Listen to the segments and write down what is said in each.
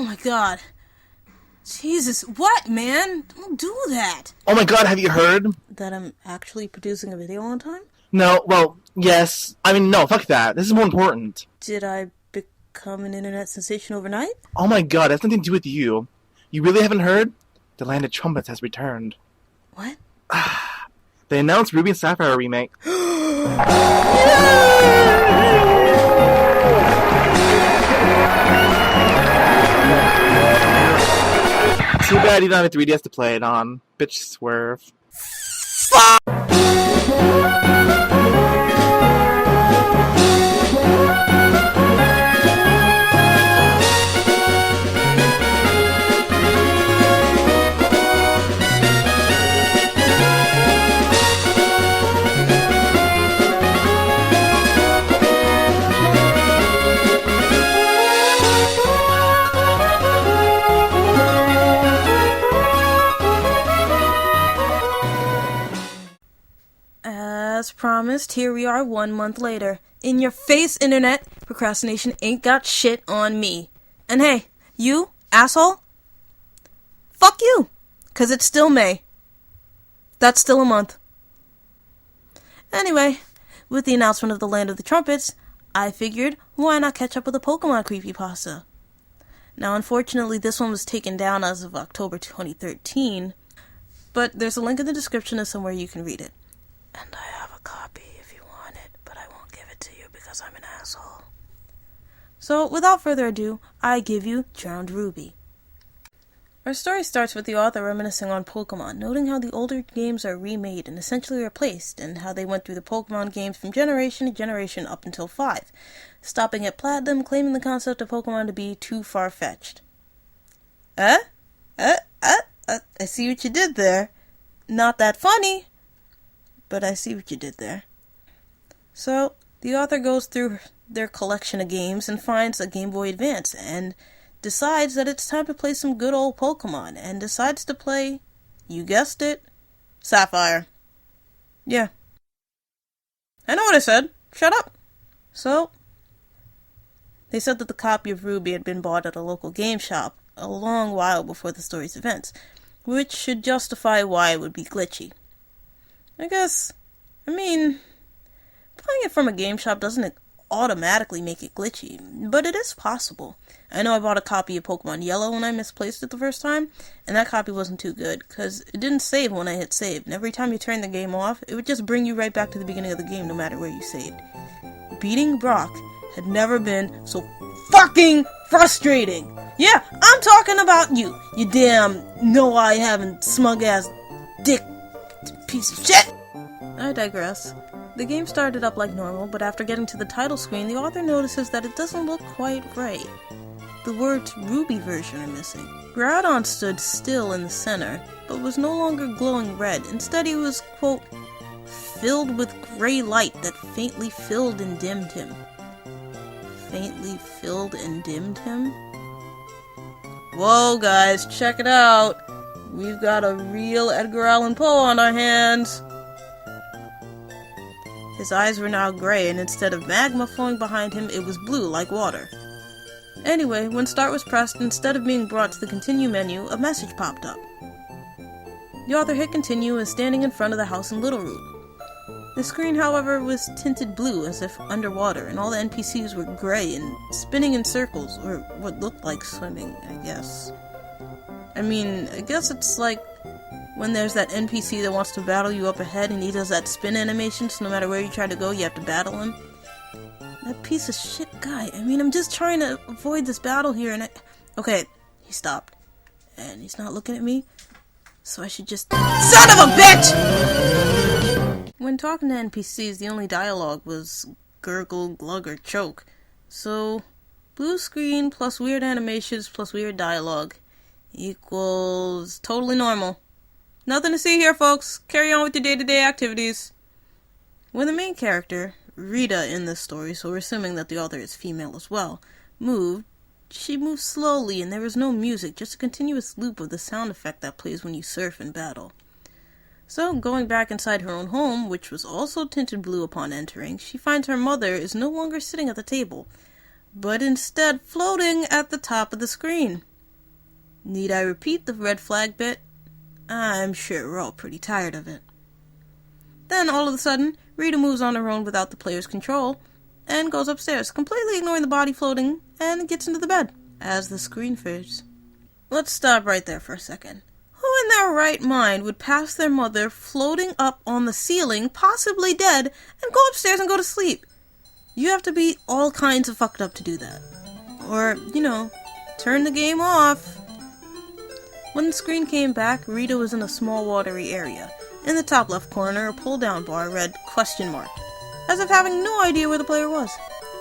Oh my god. Jesus, what, man? Don't do that. Oh my god, have you heard? That I'm actually producing a video on time? No, well, yes. I mean, no, fuck that. This is more important. Did I become an internet sensation overnight? Oh my god, that's nothing to do with you. You really haven't heard? The Land of Trumpets has returned. What? They announced Ruby and Sapphire remake. Too bad you don't have a 3DS to play it on. Bitch swerve. As promised, here we are 1 month later. In your face, internet, procrastination ain't got shit on me. And hey, you, asshole, fuck you, 'cause it's still May. That's still a month. Anyway, with the announcement of the Land of the Trumpets, I figured, why not catch up with a Pokemon creepypasta? Now, unfortunately, this one was taken down as of October 2013, but there's a link in the description of somewhere you can read it. And I have a copy if you want it, but I won't give it to you because I'm an asshole. So, without further ado, I give you Drowned Ruby. Our story starts with the author reminiscing on Pokemon, noting how the older games are remade and essentially replaced, and how they went through the Pokemon games from generation to generation up until 5, stopping at Platinum, claiming the concept of Pokemon to be too far-fetched. I see what you did there. Not that funny, but I see what you did there. So, the author goes through their collection of games and finds a Game Boy Advance, and decides that it's time to play some good old Pokemon, and decides to play, you guessed it, Sapphire. Yeah. I know what I said. Shut up. So, they said that the copy of Ruby had been bought at a local game shop a long while before the story's events, which should justify why it would be glitchy. Buying it from a game shop doesn't automatically make it glitchy, but it is possible. I know I bought a copy of Pokemon Yellow when I misplaced it the first time, and that copy wasn't too good, because it didn't save when I hit save, and every time you turn the game off, it would just bring you right back to the beginning of the game no matter where you saved. Beating Brock had never been so fucking frustrating! Yeah, I'm talking about you, you damn no-I-having smug-ass dick piece of shit! I digress. The game started up like normal, but after getting to the title screen, the author notices that it doesn't look quite right. The words Ruby version are missing. Groudon stood still in the center, but was no longer glowing red. Instead, he was, quote, filled with gray light that faintly filled and dimmed him. Faintly filled and dimmed him? Whoa, guys, check it out! We've got a real Edgar Allan Poe on our hands! His eyes were now gray, and instead of magma flowing behind him, it was blue like water. Anyway, when start was pressed, instead of being brought to the continue menu, a message popped up. The author hit continue and standing in front of the house in Littleroot. The screen, however, was tinted blue as if underwater, and all the NPCs were gray and spinning in circles, or what looked like swimming, I guess. I guess it's like when there's that NPC that wants to battle you up ahead and he does that spin animation, so no matter where you try to go, you have to battle him. That piece of shit guy. I'm just trying to avoid this battle here, and Okay, he stopped. And he's not looking at me, so I should just... Son of a bitch! When talking to NPCs, the only dialogue was gurgle, glug, or choke. So, blue screen plus weird animations plus weird dialogue equals totally normal. Nothing to see here, folks. Carry on with your day-to-day activities. When the main character, Rita in this story, so we're assuming that the author is female as well, moved, she moved slowly and there was no music, just a continuous loop of the sound effect that plays when you surf and battle. So, going back inside her own home, which was also tinted blue upon entering, she finds her mother is no longer sitting at the table, but instead floating at the top of the screen. Need I repeat the red flag bit? I'm sure we're all pretty tired of it. Then, all of a sudden, Rita moves on her own without the player's control, and goes upstairs, completely ignoring the body floating, and gets into the bed, as the screen fades. Let's stop right there for a second. Who in their right mind would pass their mother floating up on the ceiling, possibly dead, and go upstairs and go to sleep? You have to be all kinds of fucked up to do that. Or, turn the game off. When the screen came back, Rita was in a small watery area. In the top left corner, a pull-down bar read question mark, as if having no idea where the player was.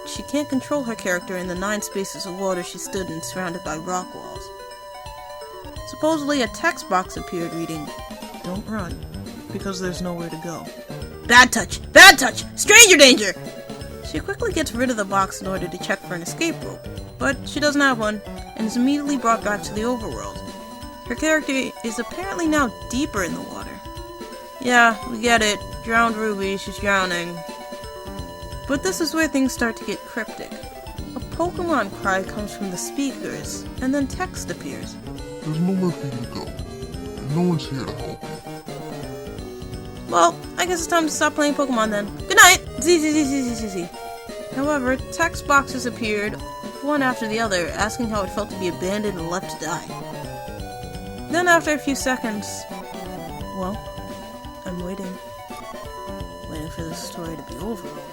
She can't control her character in the 9 spaces of water she stood in, surrounded by rock walls. Supposedly a text box appeared reading, "Don't run, because there's nowhere to go. Bad touch! Bad touch! Stranger danger!" She quickly gets rid of the box in order to check for an escape rope, but she doesn't have one, and is immediately brought back to the overworld. Her character is apparently now deeper in the water. Yeah, we get it. Drowned Ruby, she's drowning. But this is where things start to get cryptic. A Pokemon cry comes from the speakers, and then text appears. There's nowhere for you to go, and no one's here to help you. Well, I guess it's time to stop playing Pokemon then. Good night! Z. However, text boxes appeared, one after the other, asking how it felt to be abandoned and left to die. Then after a few seconds, well, I'm waiting for this story to be over already.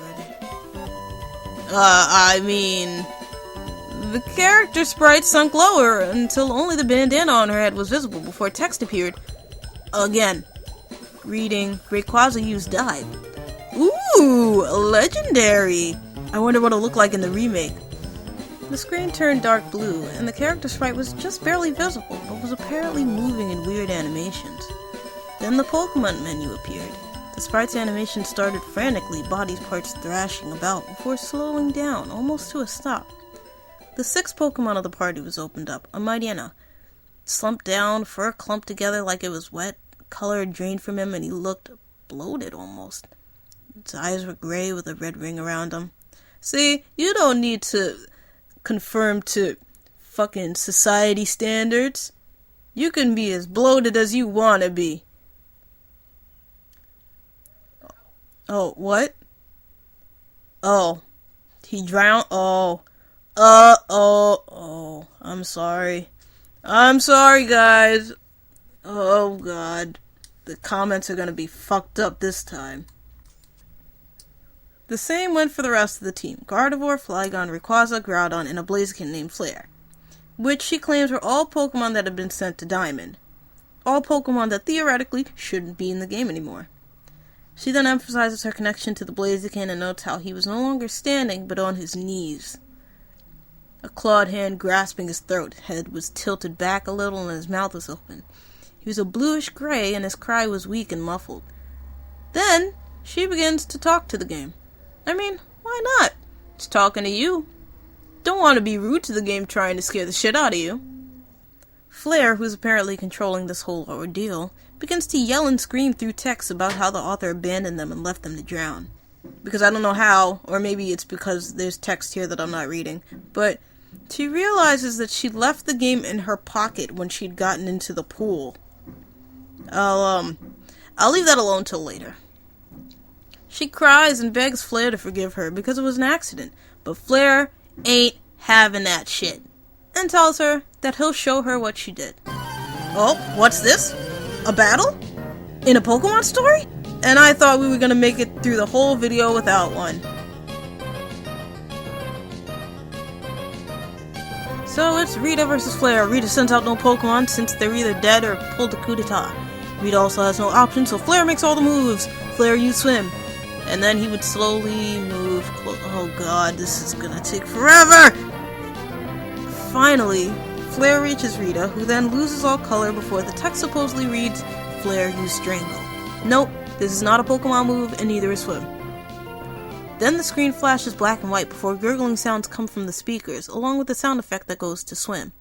The character sprite sunk lower until only the bandana on her head was visible before text appeared. Again. Reading, Rayquaza used dive. Ooh, legendary! I wonder what it'll look like in the remake. The screen turned dark blue, and the character sprite was just barely visible, but was apparently moving in weird animations. Then the Pokemon menu appeared. The sprite's animation started frantically, body parts thrashing about, before slowing down, almost to a stop. The 6th Pokemon of the party was opened up, a Mightyena. Slumped down, fur clumped together like it was wet, color had drained from him, and he looked bloated almost. Its eyes were gray with a red ring around them. See, you don't need to conform to fucking society standards. You can be as bloated as you want to be. Oh, what? Oh, he drowned? Oh, I'm sorry. I'm sorry, guys. Oh, God. The comments are gonna be fucked up this time. The same went for the rest of the team. Gardevoir, Flygon, Rayquaza, Groudon, and a Blaziken named Flare, which she claims were all Pokemon that had been sent to Diamond. All Pokemon that theoretically shouldn't be in the game anymore. She then emphasizes her connection to the Blaziken and notes how he was no longer standing, but on his knees. A clawed hand grasping his throat, head was tilted back a little and his mouth was open. He was a bluish gray and his cry was weak and muffled. Then, she begins to talk to the game. I mean, why not? It's talking to you. Don't want to be rude to the game trying to scare the shit out of you. Flare, who's apparently controlling this whole ordeal, begins to yell and scream through text about how the author abandoned them and left them to drown. Because I don't know how, or maybe it's because there's text here that I'm not reading, but she realizes that she left the game in her pocket when she'd gotten into the pool. I'll leave that alone till later. She cries and begs Flare to forgive her because it was an accident, but Flare ain't having that shit, and tells her that he'll show her what she did. Oh, what's this? A battle? In a Pokemon story? And I thought we were gonna make it through the whole video without one. So it's Rita versus Flare. Rita sends out no Pokemon since they're either dead or pulled a coup d'etat. Rita also has no options, so Flare makes all the moves. Flare used Swim. And then he would slowly move close. Oh god, this is gonna take forever! Finally, Flare reaches Rita, who then loses all color before the text supposedly reads, Flare used Strangle. Nope, this is not a Pokemon move, and neither is Swim. Then the screen flashes black and white before gurgling sounds come from the speakers, along with the sound effect that goes to Swim.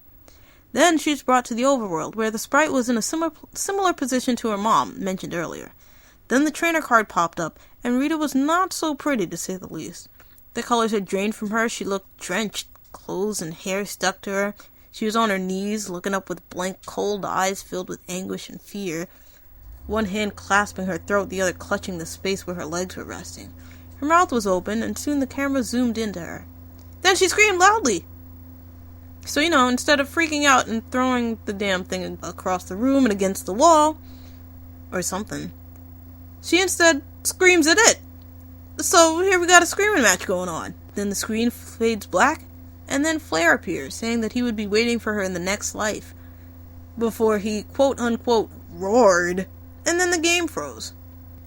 Then she's brought to the overworld, where the sprite was in a similar position to her mom, mentioned earlier. Then the trainer card popped up, and Rita was not so pretty, to say the least. The colors had drained from her, she looked drenched, clothes and hair stuck to her. She was on her knees, looking up with blank, cold eyes filled with anguish and fear. One hand clasping her throat, the other clutching the space where her legs were resting. Her mouth was open, and soon the camera zoomed into her. Then she screamed loudly! So, instead of freaking out and throwing the damn thing across the room and against the wall, or something, she instead screams at it. So here we got a screaming match going on. Then the screen fades black, and then Flare appears, saying that he would be waiting for her in the next life, before he quote-unquote roared, and then the game froze.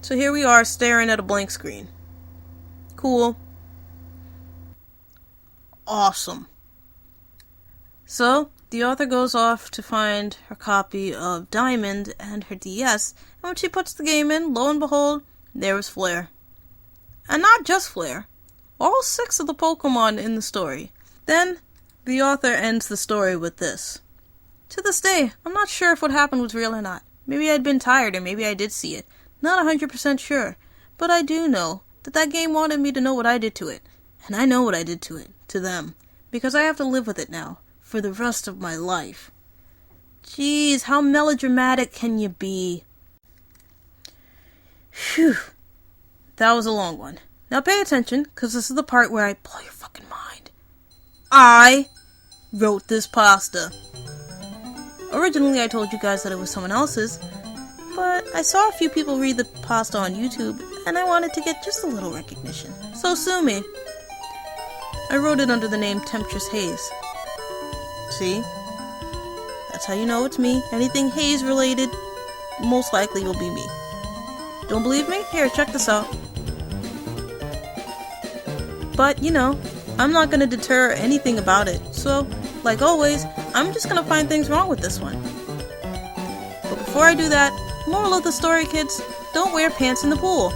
So here we are staring at a blank screen. Cool. Awesome. So, the author goes off to find her copy of Diamond and her DS, and when she puts the game in, lo and behold, there was Flare. And not just Flare. All 6 of the Pokemon in the story. Then, the author ends the story with this. To this day, I'm not sure if what happened was real or not. Maybe I'd been tired, or maybe I did see it. Not 100% sure. But I do know that game wanted me to know what I did to it. And I know what I did to it. To them. Because I have to live with it now. For the rest of my life. Jeez, how melodramatic can you be? Phew. That was a long one. Now pay attention, because this is the part where I blow your fucking mind. I wrote this pasta. Originally I told you guys that it was someone else's, but I saw a few people read the pasta on YouTube, and I wanted to get just a little recognition. So sue me. I wrote it under the name Temptress Haze. See? That's how you know it's me. Anything Haze related, most likely will be me. Don't believe me? Here, check this out. But, I'm not gonna deter anything about it. So, like always, I'm just gonna find things wrong with this one. But before I do that, moral of the story, kids, don't wear pants in the pool.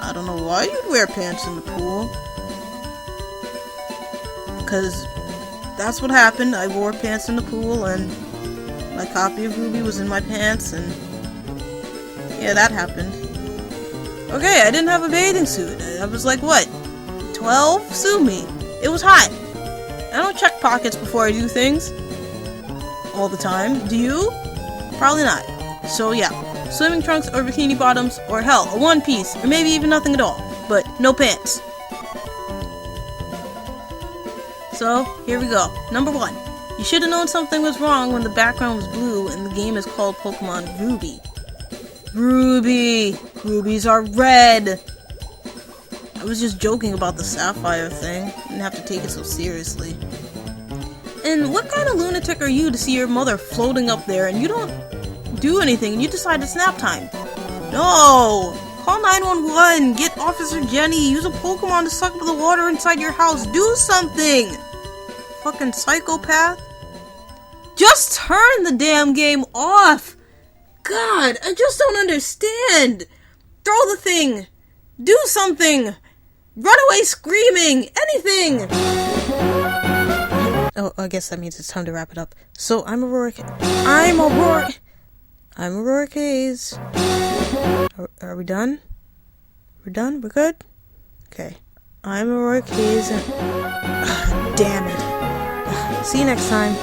I don't know why you'd wear pants in the pool. Because that's what happened. I wore pants in the pool, and my copy of Ruby was in my pants, and yeah, that happened. Okay, I didn't have a bathing suit. I was like, what, 12? Sue me. It was hot. I don't check pockets before I do things. All the time. Do you? Probably not. So yeah, swimming trunks or bikini bottoms, or hell, a one piece, or maybe even nothing at all. But no pants. So, here we go. Number 1. You should have known something was wrong when the background was blue and the game is called Pokemon Ruby. Ruby! Rubies are red! I was just joking about the Sapphire thing. Didn't have to take it so seriously. And what kind of lunatic are you to see your mother floating up there and you don't do anything and you decide it's nap time? No! Call 911, get Officer Jenny, use a Pokemon to suck up the water inside your house, do something! Fucking psychopath. Just turn the damn game off! God, I just don't understand! Throw the thing! Do something! Run away screaming! Anything! Oh, I guess that means it's time to wrap it up. So, I'm Auroric Haze. Are we done? We're done? We're good? Okay. I'm Auroric Haze and... damn it. See you next time.